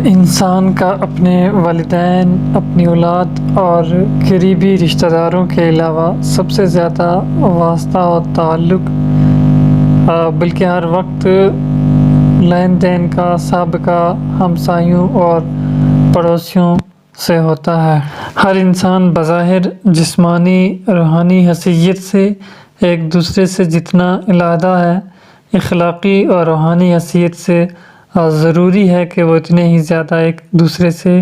انسان کا اپنے والدین، اپنی اولاد اور قریبی رشتہ داروں کے علاوہ سب سے زیادہ واسطہ اور تعلق بلکہ ہر وقت لین دین کا سابقہ ہمسایوں اور پڑوسیوں سے ہوتا ہے۔ ہر انسان بظاہر جسمانی روحانی حیثیت سے ایک دوسرے سے جتنا علیحدہ ہے، اخلاقی اور روحانی حیثیت سے ضروری ہے کہ وہ اتنے ہی زیادہ ایک دوسرے سے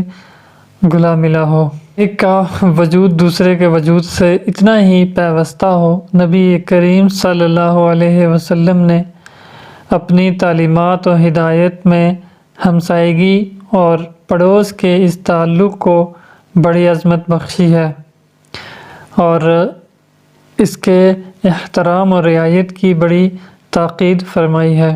گلا ملا ہو۔ ایک کا وجود دوسرے کے وجود سے اتنا ہی پیوستہ ہو۔ نبی کریم صلی اللہ علیہ وسلم نے اپنی تعلیمات و ہدایت میں ہمسائیگی اور پڑوس کے اس تعلق کو بڑی عظمت بخشی ہے اور اس کے احترام اور رعایت کی بڑی تاکید فرمائی ہے۔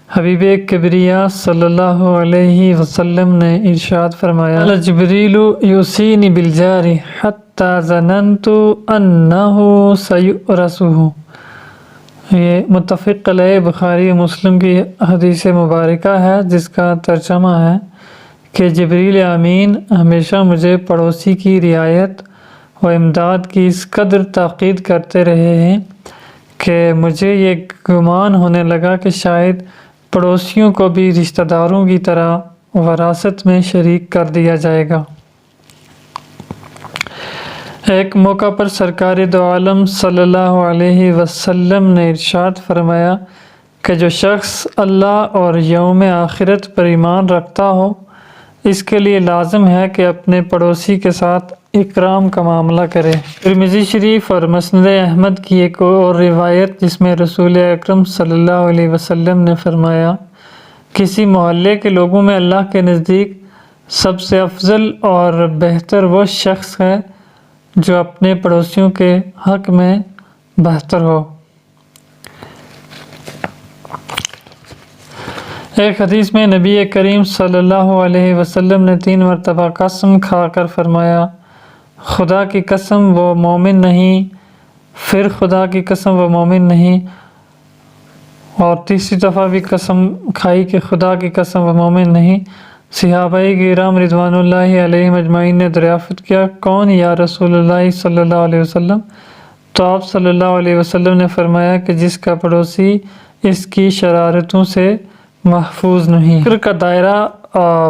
حبیب کبریٰ صلی اللہ علیہ وسلم نے ارشاد فرمایا: جبریل یوصینی بالجار حتی ظننت انہ سیورثہ۔ یہ متفق علیہ بخاری و مسلم کی حدیث مبارکہ ہے، جس کا ترجمہ ہے کہ جبریل امین ہمیشہ مجھے پڑوسی کی رعایت و امداد کی اس قدر تاکید کرتے رہے ہیں کہ مجھے یہ گمان ہونے لگا کہ شاید پڑوسیوں کو بھی رشتہ داروں کی طرح وراثت میں شریک کر دیا جائے گا۔ ایک موقع پر سرکار دو عالم صلی اللہ علیہ وسلم نے ارشاد فرمایا کہ جو شخص اللہ اور یوم آخرت پر ایمان رکھتا ہو، اس کے لیے لازم ہے کہ اپنے پڑوسی کے ساتھ اکرام کا معاملہ کرے۔ ترمذی شریف اور مسند احمد کی ایک اور روایت، جس میں رسول اکرم صلی اللہ علیہ وسلم نے فرمایا: کسی محلے کے لوگوں میں اللہ کے نزدیک سب سے افضل اور بہتر وہ شخص ہے جو اپنے پڑوسیوں کے حق میں بہتر ہو۔ ایک حدیث میں نبی کریم صلی اللہ علیہ وسلم نے 3 مرتبہ قسم کھا کر فرمایا: خدا کی قسم وہ مومن نہیں، پھر خدا کی قسم وہ مومن نہیں، اور تیسری دفعہ بھی قسم کھائی کہ خدا کی قسم وہ مومن نہیں۔ صحابہ کرام رضوان اللہ علیہم اجمعین نے دریافت کیا: کون یا رسول اللہ صلی اللہ علیہ وسلم؟ تو آپ صلی اللہ علیہ وسلم نے فرمایا کہ جس کا پڑوسی اس کی شرارتوں سے محفوظ نہیں۔ فکر کا دائرہ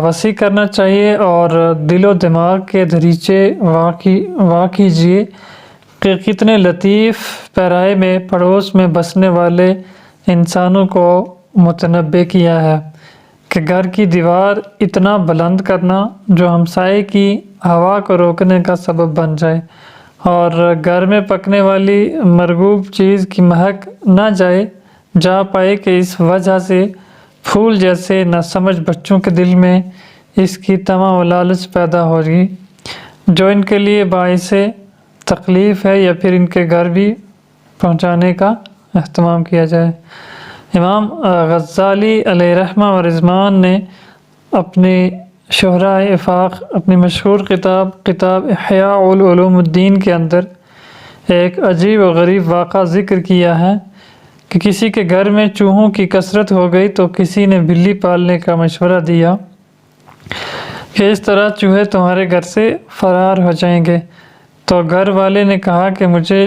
وسیع کرنا چاہیے اور دل و دماغ کے دریچے وا کیجیے کہ کتنے لطیف پیرائے میں پڑوس میں بسنے والے انسانوں کو متنبع کیا ہے کہ گھر کی دیوار اتنا بلند کرنا جو ہمسائے کی ہوا کو روکنے کا سبب بن جائے اور گھر میں پکنے والی مرغوب چیز کی مہک نہ جا پائے کہ اس وجہ سے پھول جیسے ناسمجھ بچوں کے دل میں اس کی طمع و لالچ پیدا ہوگی جو ان کے لیے باعث تکلیف ہے، یا پھر ان کے گھر بھی پہنچانے کا اہتمام کیا جائے۔ امام غزالی علیہ رحمہ و رضوان نے اپنی شہرۂ افاق، اپنی مشہور کتاب احیاء علوم الدین کے اندر ایک عجیب و غریب واقعہ ذکر کیا ہے کہ کسی کے گھر میں چوہوں کی کثرت ہو گئی تو کسی نے بلی پالنے کا مشورہ دیا کہ اس طرح چوہے تمہارے گھر سے فرار ہو جائیں گے۔ تو گھر والے نے کہا کہ مجھے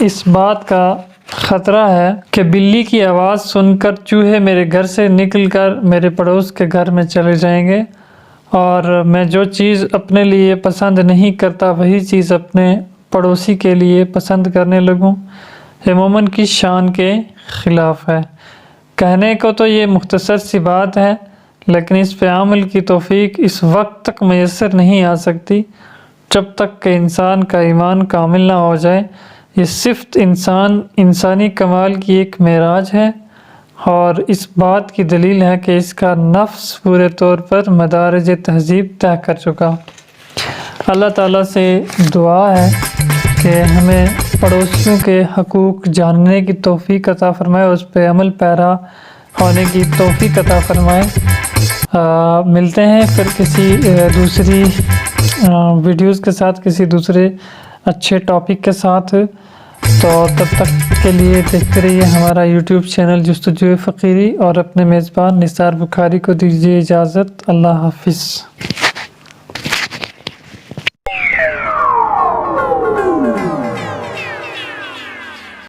اس بات کا خطرہ ہے کہ بلی کی آواز سن کر چوہے میرے گھر سے نکل کر میرے پڑوس کے گھر میں چلے جائیں گے، اور میں جو چیز اپنے لیے پسند نہیں کرتا وہی چیز اپنے پڑوسی کے لیے پسند کرنے لگوں۔ یہ مومن کی شان کے خلاف ہے۔ کہنے کو تو یہ مختصر سی بات ہے، لیکن اس پہ عمل کی توفیق اس وقت تک میسر نہیں آ سکتی جب تک کہ انسان کا ایمان کامل نہ ہو جائے۔ یہ صفت انسانی کمال کی ایک معراج ہے اور اس بات کی دلیل ہے کہ اس کا نفس پورے طور پر مدارج تہذیب طے کر چکا۔ اللہ تعالیٰ سے دعا ہے کہ ہمیں پڑوسیوں کے حقوق جاننے کی توفیق عطا فرمائے، اس پہ عمل پیرا ہونے کی توفیق عطا فرمائے۔ ملتے ہیں پھر کسی دوسری ویڈیوز کے ساتھ، کسی دوسرے اچھے ٹاپک کے ساتھ۔ تو تب تک کے لیے دیکھتے رہیے ہمارا یوٹیوب چینل جستجو فقیری، اور اپنے میزبان نثار بخاری کو دیجیے اجازت۔ اللہ حافظ۔